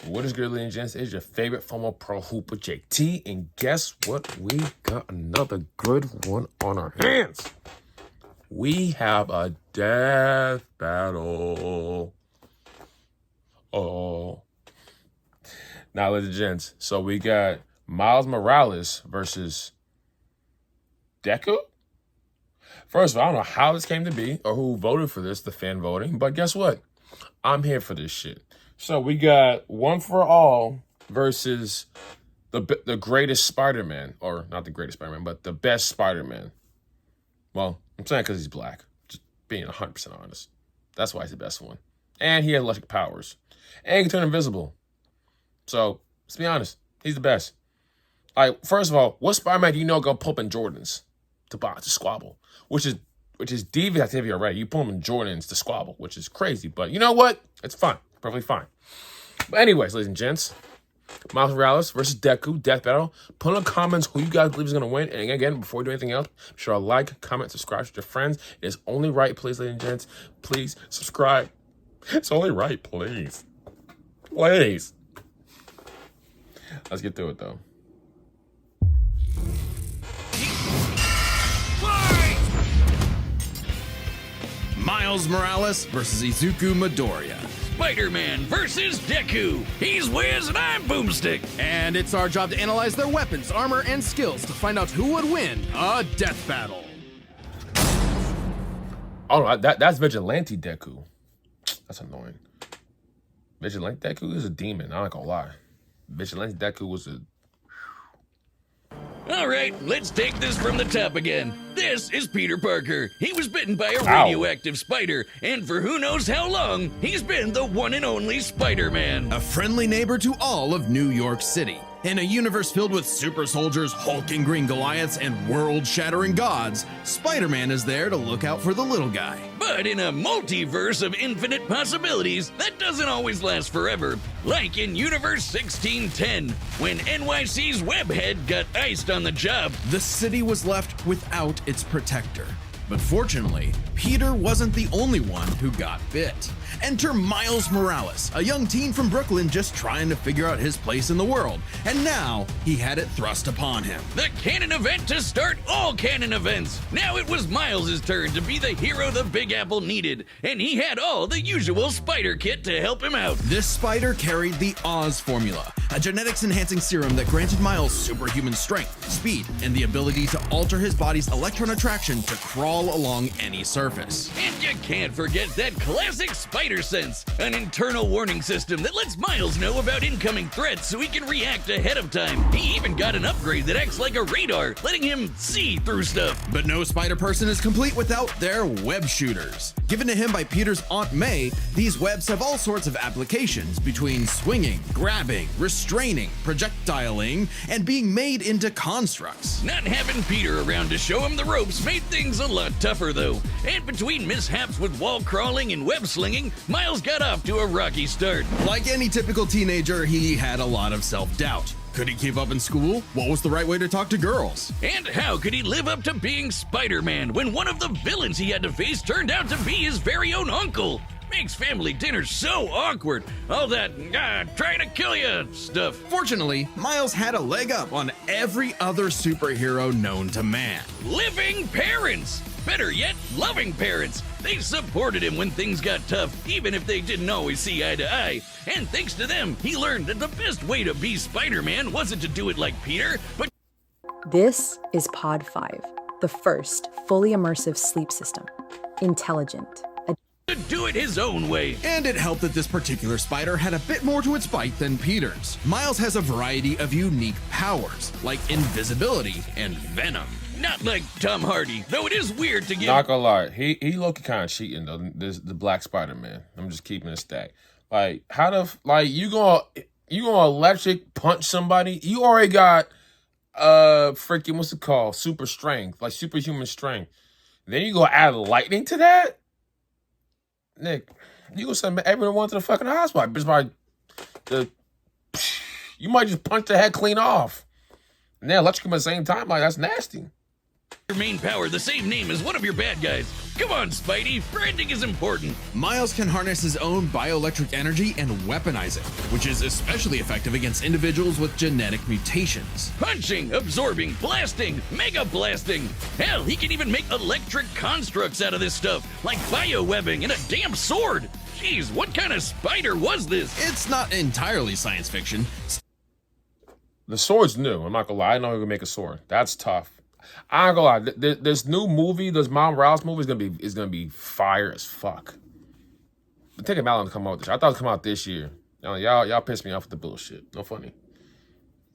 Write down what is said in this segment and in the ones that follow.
What is good, ladies and gents? It's your favorite former pro hooper, JT, and guess what? We got another good one on our hands. We have a death battle. Oh. Now, ladies and gents, so we got Miles Morales versus Deku. First of all, I don't know how this came to be or who voted for this, the fan voting, but guess what? I'm here for this shit. So we got One for All versus the greatest Spider-Man, or not the greatest Spider-Man, but the best Spider-Man. Well, I'm saying because he's black, just being 100% honest. That's why he's the best one. And he has electric powers. And he can turn invisible. So, let's be honest, he's the best. Like, first of all, what Spider-Man do you know gonna pull up in Jordans to squabble? Which is devious activity already. You pull them in Jordans to squabble, which is crazy. But you know what? It's fine. Perfectly fine. But anyways, ladies and gents, Miles Morales versus Deku, death battle. Put in the comments who you guys believe is going to win. And again, before we do anything else, be sure to like, comment, subscribe to your friends. It is only right, please, ladies and gents. Please subscribe. It's only right, please. Please. Let's get through it, though. Miles Morales versus Izuku Midoriya. Spider-Man versus Deku. He's Wiz and I'm Boomstick. And it's our job to analyze their weapons, armor, and skills to find out who would win a death battle. Oh, no, that's Vigilante Deku. That's annoying. Vigilante Deku is a demon, I'm not gonna lie. Vigilante Deku was a... All right, let's take this from the top again. This is Peter Parker. He was bitten by a radioactive spider, and for who knows how long, he's been the one and only Spider-Man. A friendly neighbor to all of New York City. In a universe filled with super soldiers, hulking green Goliaths, and world-shattering gods, Spider-Man is there to look out for the little guy. But in a multiverse of infinite possibilities, that doesn't always last forever. Like in Universe 1610, when NYC's Webhead got iced on the job. The city was left without its protector. But fortunately, Peter wasn't the only one who got bit. Enter Miles Morales, a young teen from Brooklyn just trying to figure out his place in the world, and now he had it thrust upon him. The canon event to start all canon events. Now it was Miles' turn to be the hero the Big Apple needed, and he had all the usual spider kit to help him out. This spider carried the Oz formula, a genetics-enhancing serum that granted Miles superhuman strength, speed, and the ability to alter his body's electron attraction to crawl along any surface. And you can't forget that classic spider sense, an internal warning system that lets Miles know about incoming threats so he can react ahead of time. He even got an upgrade that acts like a radar, letting him see through stuff. But no spider person is complete without their web shooters. Given to him by Peter's Aunt May, these webs have all sorts of applications between swinging, grabbing, restraining, projectiling, and being made into constructs. Not having Peter around to show him the ropes made things a lot tougher though. And between mishaps with wall crawling and web slinging, Miles got off to a rocky start. Like any typical teenager, he had a lot of self-doubt. Could he keep up in school? What was the right way to talk to girls? And how could he live up to being Spider-Man when one of the villains he had to face turned out to be his very own uncle? Makes family dinner so awkward. All that, trying to kill you stuff. Fortunately, Miles had a leg up on every other superhero known to man. Living parents! Better yet, loving parents. They supported him when things got tough, even if they didn't always see eye to eye. And thanks to them, he learned that the best way to be Spider-Man wasn't to do it like Peter, but... This is Pod 5, the first fully immersive sleep system. Intelligent. to do it his own way. And it helped that this particular spider had a bit more to its bite than Peter's. Miles has a variety of unique powers, like invisibility and venom. Not like Tom Hardy, though it is weird to give... Not gonna lie, he look kind of cheating though. The Black Spider-Man. I'm just keeping it stacked. Like, how the you gonna electric punch somebody? You already got freaking what's it called? Super strength, like superhuman strength. Then you gonna add lightning to that? Nick, you gonna send everyone to the fucking hospital just by you might just punch the head clean off. And then electric at the same time, like that's nasty. Your main power the same name as one of your bad guys. Come on, Spidey, branding is important. Miles can harness his own bioelectric energy and weaponize it, which is especially effective against individuals with genetic mutations. Punching, absorbing, blasting, mega blasting. Hell, he can even make electric constructs out of this stuff, like biowebbing and a damn sword. Jeez, what kind of spider was this? It's not entirely science fiction. The sword's new. I'm not gonna lie. I know he can make a sword. That's tough. I ain't gonna lie. This new movie, this Miles Morales movie, is gonna be fire as fuck. I'm taking Malin to come out this year. I thought it would come out this year. Y'all pissed me off with the bullshit. No funny.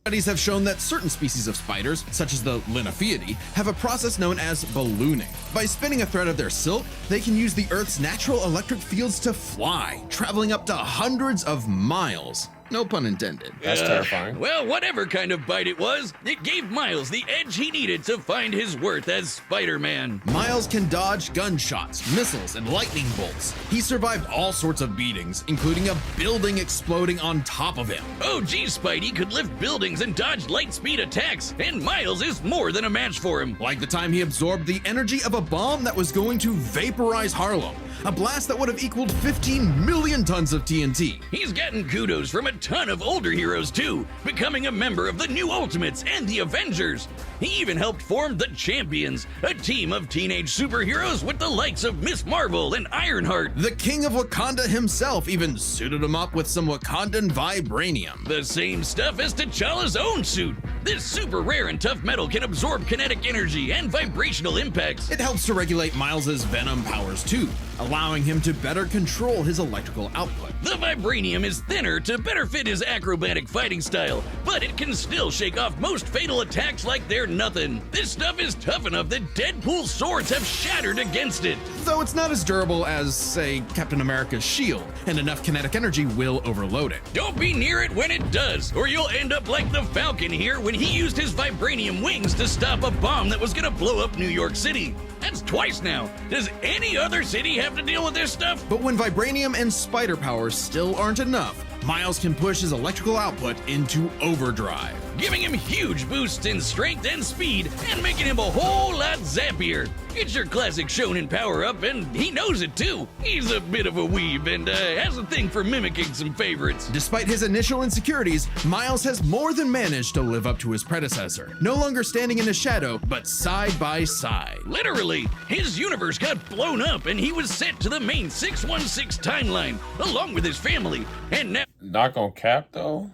Studies have shown that certain species of spiders, such as the Linophiidae, have a process known as ballooning. By spinning a thread of their silk, they can use the Earth's natural electric fields to fly, traveling up to hundreds of miles. No pun intended. That's terrifying. Well, whatever kind of bite it was, it gave Miles the edge he needed to find his worth as Spider-Man. Miles can dodge gunshots, missiles, and lightning bolts. He survived all sorts of beatings, including a building exploding on top of him. Oh, geez, Spidey could lift buildings and dodge light-speed attacks, and Miles is more than a match for him. Like the time he absorbed the energy of a bomb that was going to vaporize Harlem. A blast that would have equaled 15 million tons of TNT. He's gotten kudos from a ton of older heroes too, becoming a member of the New Ultimates and the Avengers. He even helped form the Champions, a team of teenage superheroes with the likes of Miss Marvel and Ironheart. The King of Wakanda himself even suited him up with some Wakandan vibranium. The same stuff as T'Challa's own suit. This super rare and tough metal can absorb kinetic energy and vibrational impacts. It helps to regulate Miles's venom powers too, allowing him to better control his electrical output. The vibranium is thinner to better fit his acrobatic fighting style, but it can still shake off most fatal attacks like they're nothing. This stuff is tough enough that Deadpool's swords have shattered against it. Though it's not as durable as, say, Captain America's shield, and enough kinetic energy will overload it. Don't be near it when it does, or you'll end up like the Falcon here when he used his vibranium wings to stop a bomb that was gonna blow up New York City. That's twice now. Does any other city have to deal with this stuff? But when vibranium and spider powers still aren't enough, Miles can push his electrical output into overdrive, giving him huge boosts in strength and speed and making him a whole lot zappier. It's your classic shonen power-up, and he knows it too. He's a bit of a weeb and has a thing for mimicking some favorites. Despite his initial insecurities, Miles has more than managed to live up to his predecessor, no longer standing in the shadow, but side by side. Literally, his universe got blown up and he was sent to the main 616 timeline, along with his family, and now... Not gonna cap though.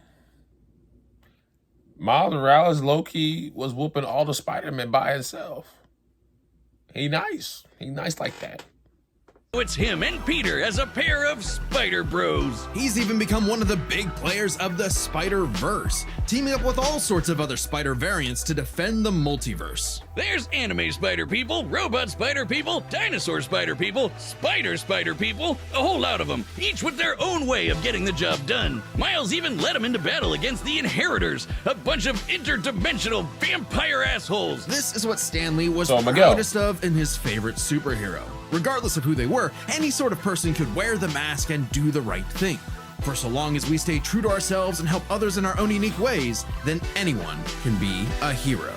Miles Morales low-key was whooping all the Spider-Man by himself. He nice like that. It's him and Peter as a pair of Spider Bros. He's even become one of the big players of the Spider-Verse, teaming up with all sorts of other spider variants to defend the multiverse. There's anime spider people, robot spider people, dinosaur spider people, spider people, a whole lot of them, each with their own way of getting the job done. Miles even led them into battle against the Inheritors, a bunch of interdimensional vampire assholes. This is what Stan Lee was So, Miguel. proudest of in his favorite superhero. Regardless of who they were, any sort of person could wear the mask and do the right thing. For so long as we stay true to ourselves and help others in our own unique ways, then anyone can be a hero.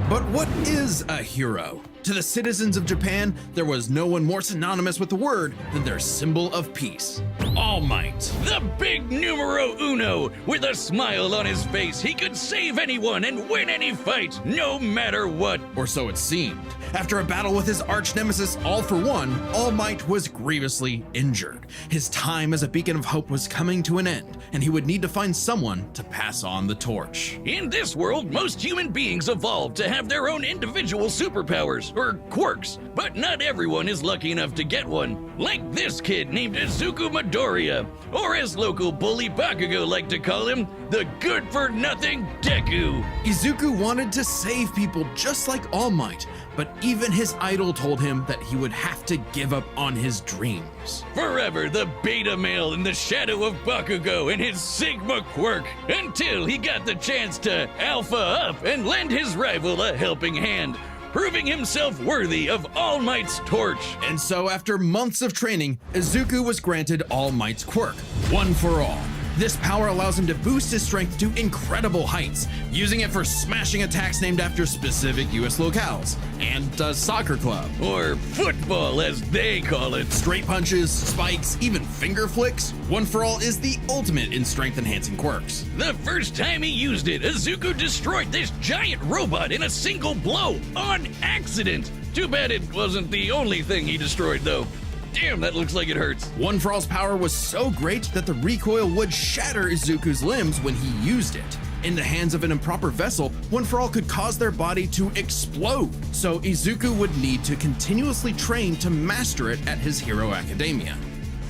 But what is a hero? To the citizens of Japan, there was no one more synonymous with the word than their symbol of peace: All Might. The big numero uno. With a smile on his face, he could save anyone and win any fight, no matter what. Or so it seemed. After a battle with his arch nemesis All For One, All Might was grievously injured. His time as a beacon of hope was coming to an end, and he would need to find someone to pass on the torch. In this world, most human beings evolved to have their own individual superpowers, or quirks, but not everyone is lucky enough to get one. Like this kid named Izuku Midoriya, or as local bully Bakugo like to call him, the good-for-nothing Deku. Izuku wanted to save people just like All Might, but even his idol told him that he would have to give up on his dreams. Forever the beta male in the shadow of Bakugo and his Sigma quirk, until he got the chance to alpha up and lend his rival a helping hand. proving himself worthy of All Might's torch. And so, after months of training, Izuku was granted All Might's quirk, One for All. This power allows him to boost his strength to incredible heights, using it for smashing attacks named after specific US locales, and a soccer club. Or football, as they call it. Straight punches, spikes, even finger flicks, One for All is the ultimate in strength-enhancing quirks. The first time he used it, Izuku destroyed this giant robot in a single blow, on accident. Too bad it wasn't the only thing he destroyed, though. Damn, that looks like it hurts. One for All's power was so great that the recoil would shatter Izuku's limbs when he used it. In the hands of an improper vessel, One for All could cause their body to explode, so Izuku would need to continuously train to master it at his Hero Academia.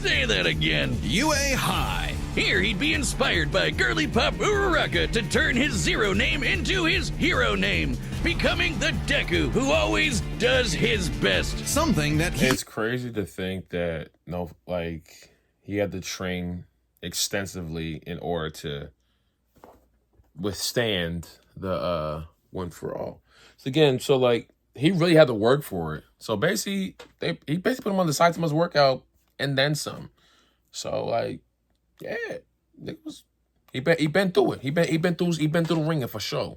Say that again. UA High. Here he'd be inspired by girly pop Uraraka to turn his zero name into his hero name, becoming the Deku who always does his best. Something that It's crazy to think that he had to train extensively in order to withstand the One for All. So again, he really had to work for it. So basically, he basically put him on the side to his workout and then some. So yeah, he been through it. He been through the ringer for sure.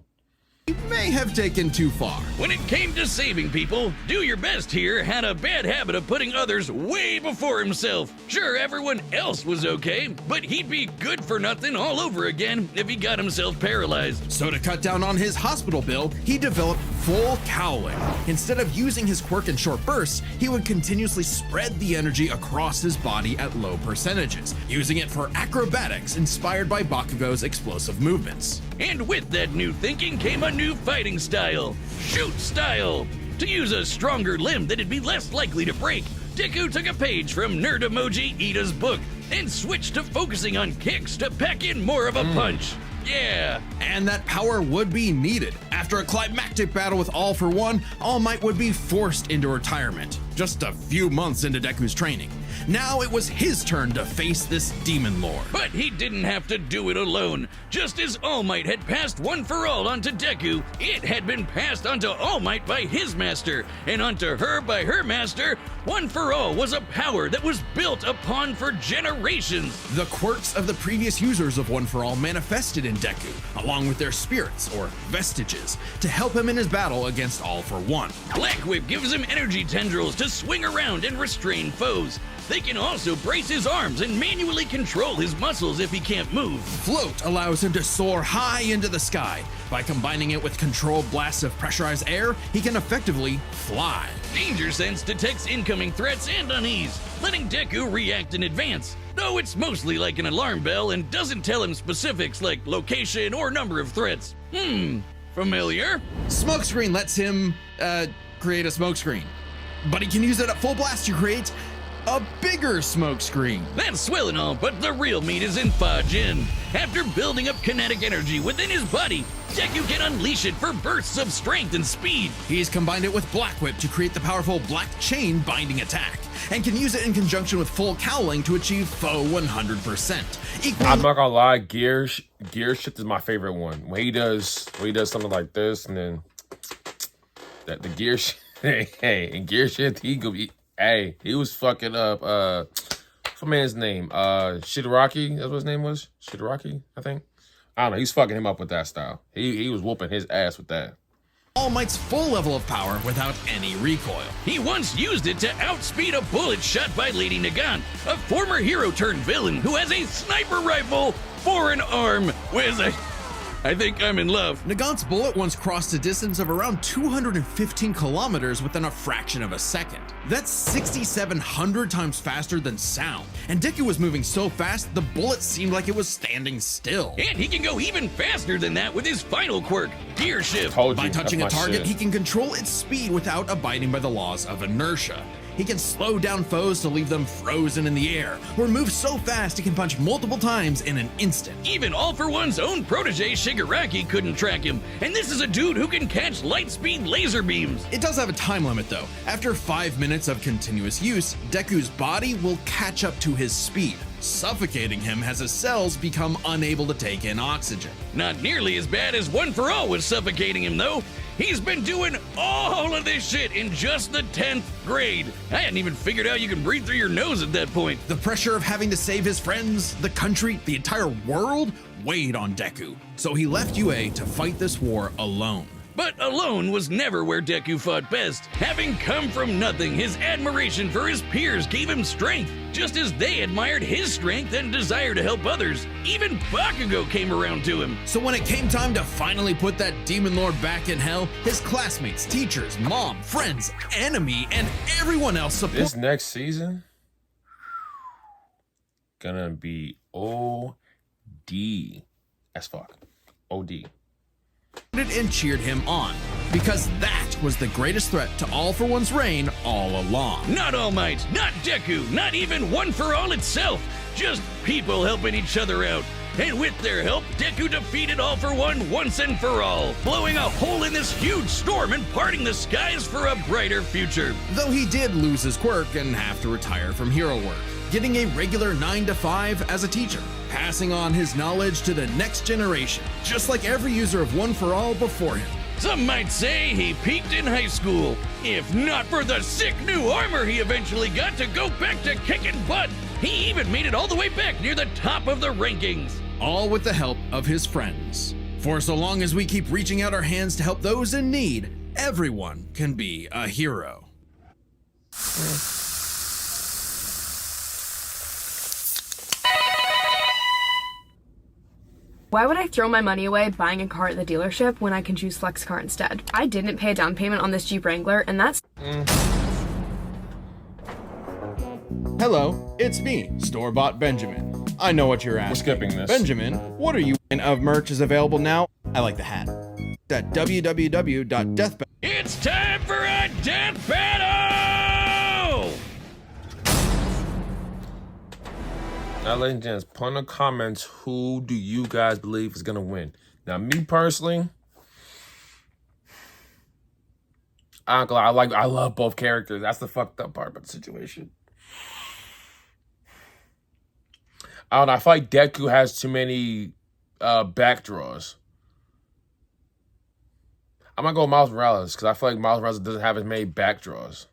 he may have taken too far. When it came to saving people, Do Your Best here had a bad habit of putting others way before himself. Sure, everyone else was okay, but he'd be good for nothing all over again if he got himself paralyzed. So to cut down on his hospital bill, he developed full cowling. Instead of using his quirk in short bursts, he would continuously spread the energy across his body at low percentages, using it for acrobatics inspired by Bakugo's explosive movements. And with that new thinking came a new fighting style, shoot style. To use a stronger limb that'd be less likely to break, Deku took a page from Nerd Emoji Ida's book and switched to focusing on kicks to pack in more of a punch. Yeah. And that power would be needed. After a climactic battle with All for One, All Might would be forced into retirement, just a few months into Deku's training. Now it was his turn to face this demon lord. But he didn't have to do it alone. Just as All Might had passed One for All onto Deku, it had been passed onto All Might by his master, and onto her by her master. One for All was a power that was built upon for generations. The quirks of the previous users of One for All manifested in Deku, along with their spirits, or vestiges, to help him in his battle against All for One. Black Whip gives him energy tendrils to swing around and restrain foes. They can also brace his arms and manually control his muscles if he can't move. Float allows him to soar high into the sky. By combining it with controlled blasts of pressurized air, he can effectively fly. Danger Sense detects incoming threats and unease, letting Deku react in advance, though it's mostly like an alarm bell and doesn't tell him specifics like location or number of threats. Familiar? Smokescreen lets him, create a smokescreen. But he can use it at full blast to create a bigger smokescreen. That's swell and all, but the real meat is in Fajin. After building up kinetic energy within his body, Deku can unleash it for bursts of strength and speed. He's combined it with Black Whip to create the powerful Black Chain binding attack, and can use it in conjunction with full cowling to achieve foe 100%. I'm not gonna lie, gear shift is my favorite one. When he does something like this, and then that the gear and gear shift, he was fucking up. What's my man's name? Shigaraki. That's what his name was. Shigaraki, I think. I don't know. He's fucking him up with that style. He was whooping his ass with that. All Might's full level of power without any recoil. He once used it to outspeed a bullet shot by Lady Nagant, a former hero turned villain who has a sniper rifle for an arm. I think I'm in love. Nagant's bullet once crossed a distance of around 215 kilometers within a fraction of a second. That's 6,700 times faster than sound. And Deku was moving so fast, the bullet seemed like it was standing still. And he can go even faster than that with his final quirk, Gear Shift. By touching a target, he can control its speed without abiding by the laws of inertia. He can slow down foes to leave them frozen in the air, or move so fast he can punch multiple times in an instant. Even All for One's own protege Shigaraki couldn't track him, and this is a dude who can catch light speed laser beams. It does have a time limit though. After 5 minutes of continuous use, Deku's body will catch up to his speed, suffocating him as his cells become unable to take in oxygen. Not nearly as bad as One for All was suffocating him though. He's been doing all of this shit in just the 10th grade. I hadn't even figured out you can breathe through your nose at that point. The pressure of having to save his friends, the country, the entire world weighed on Deku. So he left UA to fight this war alone. But alone was never where Deku fought best. Having come from nothing, his admiration for his peers gave him strength, just as they admired his strength and desire to help others. Even Bakugo came around to him. So when it came time to finally put that demon lord back in hell, his classmates, teachers, mom, friends, enemy, and everyone else supported. This next season gonna be OD as fuck. OD. And cheered him on, because that was the greatest threat to All For One's reign all along. Not All Might, not Deku, not even One For All itself. Just people helping each other out. And with their help, Deku defeated All For One once and for all, blowing a hole in this huge storm and parting the skies for a brighter future. Though he did lose his quirk and have to retire from hero work, getting a regular 9 to 5 as a teacher, passing on his knowledge to the next generation, just like every user of One For All before him. Some might say he peaked in high school. If not for the sick new armor he eventually got to go back to kicking butt, he even made it all the way back near the top of the rankings. All with the help of his friends. For so long as we keep reaching out our hands to help those in need, everyone can be a hero. Why would I throw my money away buying a car at the dealership when I can choose Flex Car instead? I didn't pay a down payment on this Jeep Wrangler, and that's... Hello, it's me, store-bought Benjamin. I know what you're asking. We're skipping this. Benjamin, what are you of merch is available now? I like the hat. At www.deathbattle. It's time for a death battle! Now, ladies and gents, put in the comments, who do you guys believe is going to win? Now, me personally, I love both characters. That's the fucked up part about the situation. I don't know. I feel like Deku has too many backdraws. I'm going to go with Miles Morales because I feel like Miles Morales doesn't have as many backdraws.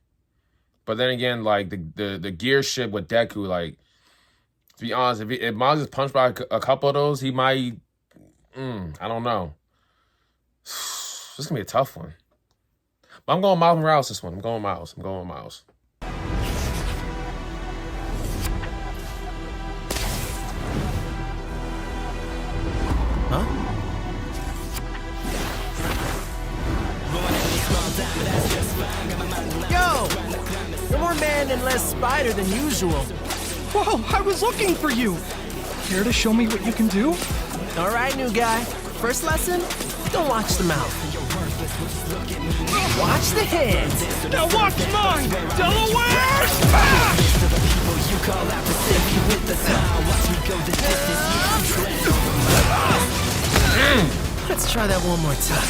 But then again, like, the gear shit with Deku, like, to be honest, if Miles is punched by a couple of those, he might, I don't know. This is going to be a tough one. But I'm going Miles Morales this one. I'm going Miles. Huh? Yo! You're more man and less spider than usual. Whoa, I was looking for you! Care to show me what you can do? Alright, new guy. First lesson, don't watch the mouth. Watch the hands. Now watch mine! Delaware! Let's try that one more time.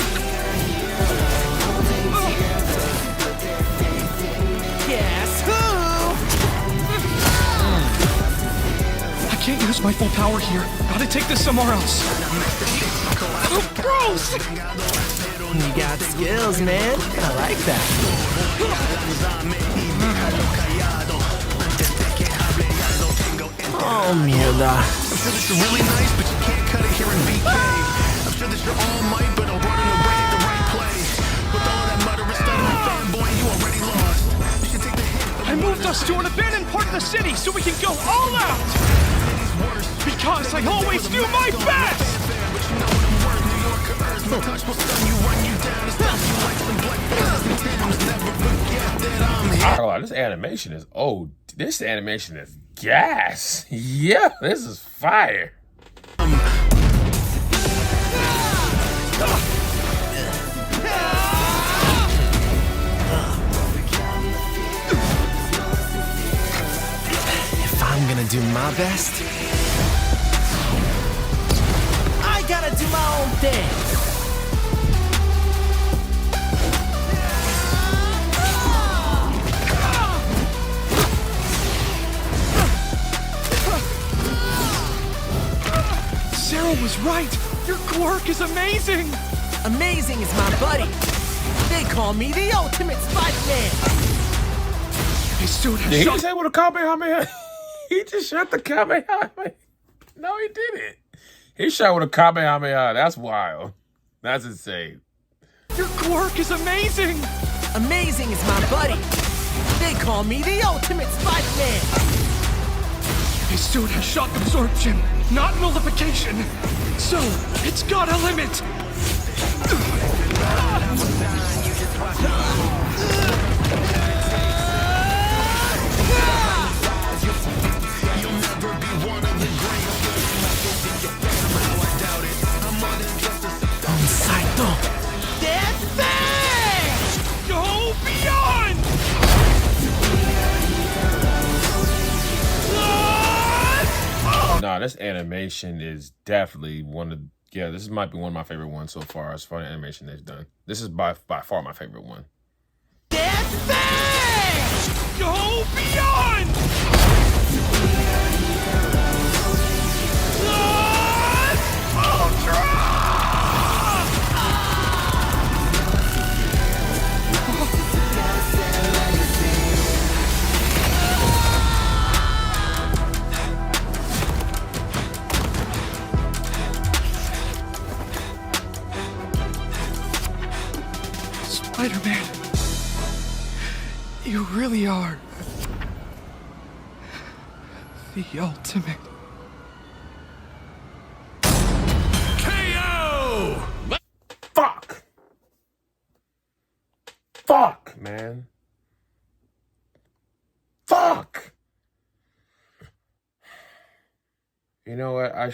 Guess who? I can't use my full power here. Gotta take this somewhere else. Oh, gross! You got skills, man. I like that. Oh, mierda. I'm sure that you're really nice, but you can't cut it here in BK. I'm sure that you're all might, but I'm running away at the right place. With all that murderous stuff, fanboy, you already lost. You should take the hit. I moved us to an abandoned part of the city so we can go all out! Because I always do my best! This animation is this animation is gas. Yeah, this is fire. If I'm gonna do my best, I gotta do my own thing. Sarah was right! Your quirk is amazing! Amazing is my buddy. call me the ultimate Spider-Man. His suit has Did he shot. just hit with a Kamehameha? He just shot the Kamehameha. No, he didn't. He shot with a Kamehameha. That's wild. That's insane. Your quirk is amazing. Amazing is my buddy. They call me the ultimate Spider-Man. His suit has shock absorption, not nullification. So, it's got a limit. Death Bang! Go beyond! Nah, this animation is definitely this might be one of my favorite ones so far as far as animation they've done. This is by far my favorite one. Death Bang! Go beyond! Spider-Man, you really are the ultimate. KO! Fuck, man. Fuck. You know what? I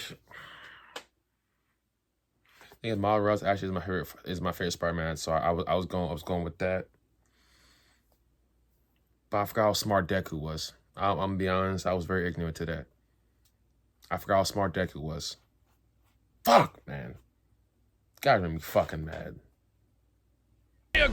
think Miles Morales actually is my favorite Spider-Man, so I was going with that. But I forgot how smart Deku was. I'm gonna be honest, I was very ignorant to that. I forgot how smart Deku was. Fuck, man. God made me fucking mad.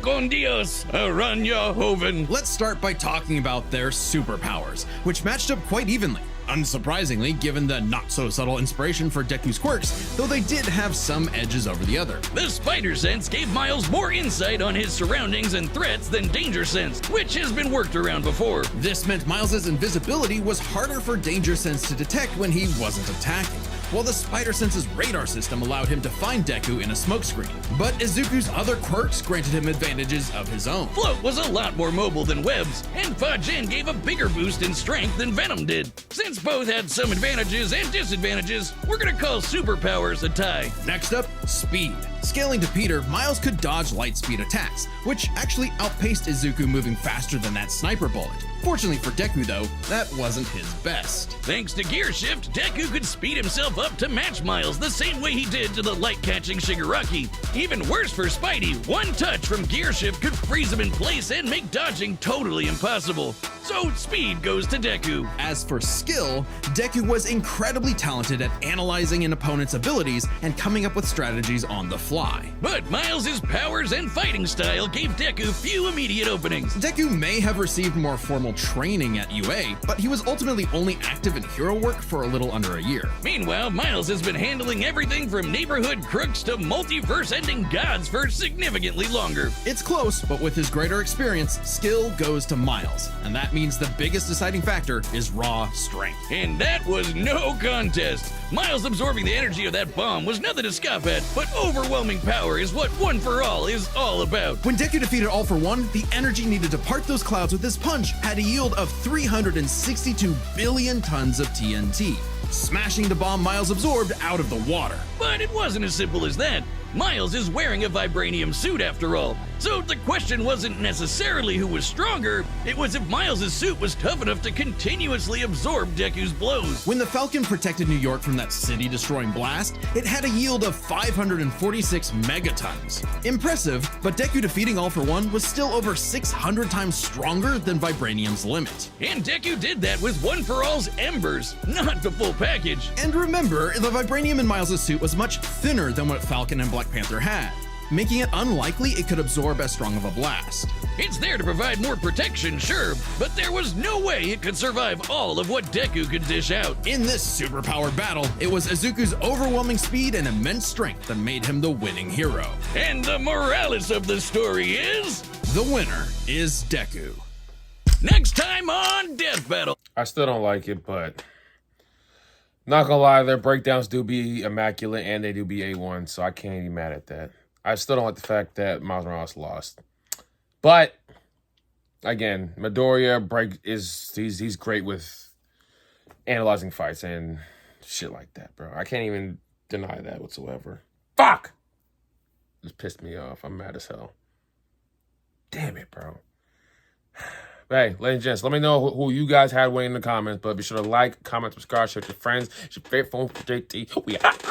Con Dios, Aranya Hoven. Let's start by talking about their superpowers, which matched up quite evenly. Unsurprisingly, given the not-so-subtle inspiration for Deku's quirks, though they did have some edges over the other. The Spider Sense gave Miles more insight on his surroundings and threats than Danger Sense, which has been worked around before. This meant Miles' invisibility was harder for Danger Sense to detect when he wasn't attacking, while the Spider Sense's radar system allowed him to find Deku in a smokescreen. But Izuku's other quirks granted him advantages of his own. Float was a lot more mobile than Webs, and Fa-Jin gave a bigger boost in strength than Venom did. Since both had some advantages and disadvantages, we're gonna call superpowers a tie. Next up, speed. Scaling to Peter, Miles could dodge light speed attacks, which actually outpaced Izuku moving faster than that sniper bullet. Fortunately for Deku though, that wasn't his best. Thanks to Gear Shift, Deku could speed himself up to match Miles the same way he did to the light-catching Shigaraki. Even worse for Spidey, one touch from Gear Shift could freeze him in place and make dodging totally impossible. So speed goes to Deku. As for skill, Deku was incredibly talented at analyzing an opponent's abilities and coming up with strategies on the fly. But Miles' powers and fighting style gave Deku few immediate openings. Deku may have received more formal training at UA, but he was ultimately only active in hero work for a little under a year. Meanwhile, Miles has been handling everything from neighborhood crooks to multiverse-ending gods for significantly longer. It's close, but with his greater experience, skill goes to Miles, and that means the biggest deciding factor is raw strength. And that was no contest. Miles absorbing the energy of that bomb was nothing to scoff at, but overwhelming power is what One For All is all about. When Deku defeated All For One, the energy needed to part those clouds with this punch had a yield of 362 billion tons of TNT, smashing the bomb Miles absorbed out of the water. But it wasn't as simple as that. Miles is wearing a vibranium suit after all, so the question wasn't necessarily who was stronger, it was if Miles' suit was tough enough to continuously absorb Deku's blows. When the Falcon protected New York from that city-destroying blast, it had a yield of 546 megatons. Impressive, but Deku defeating All For One was still over 600 times stronger than vibranium's limit. And Deku did that with One For All's embers, not the full package. And remember, the vibranium in Miles' suit was much thinner than what Falcon and Black Panther had. making it unlikely it could absorb as strong of a blast. It's there to provide more protection, sure, but there was no way it could survive all of what Deku could dish out. In this superpowered battle, it was Izuku's overwhelming speed and immense strength that made him the winning hero. And the morales of the story is... The winner is Deku. Next time on Death Battle. I still don't like it, but not gonna lie, their breakdowns do be immaculate and they do be A1, so I can't be mad at that. I still don't like the fact that Miles Morales lost. But again, Midoriya he's great with analyzing fights and shit like that, bro. I can't even deny that whatsoever. Fuck! Just pissed me off. I'm mad as hell. Damn it, bro. Hey, ladies and gents, let me know who you guys had winning in the comments. But be sure to like, comment, subscribe, share with your friends. It's your favorite phone, JT. We out.